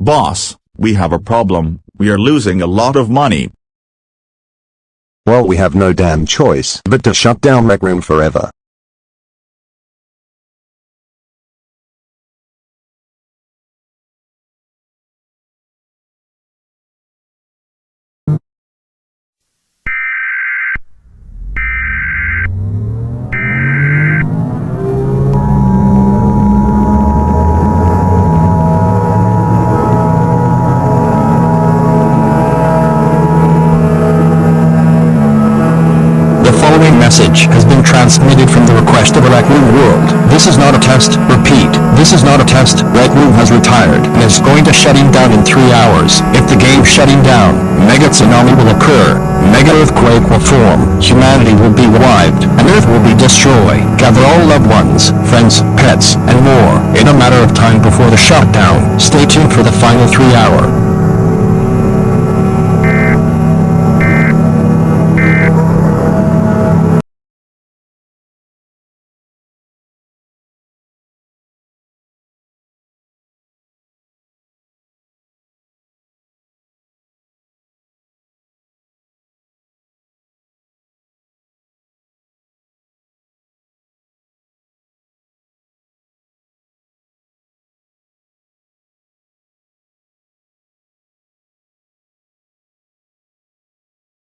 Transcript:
Boss, we have a problem, we are losing a lot of money. Well, we have no damn choice but to shut down Rec Room forever. The following message has been transmitted from the request of a Rec Room world. This is not a test. Repeat, this is not a test. Rec Room has retired and is going to shutting down in 3 hours. If the game's shutting down, mega tsunami will occur. Mega earthquake will form. Humanity will be wiped, and Earth will be destroyed. Gather all loved ones, friends, pets, and more in a matter of time before the shutdown. Stay tuned for the final 3 hour.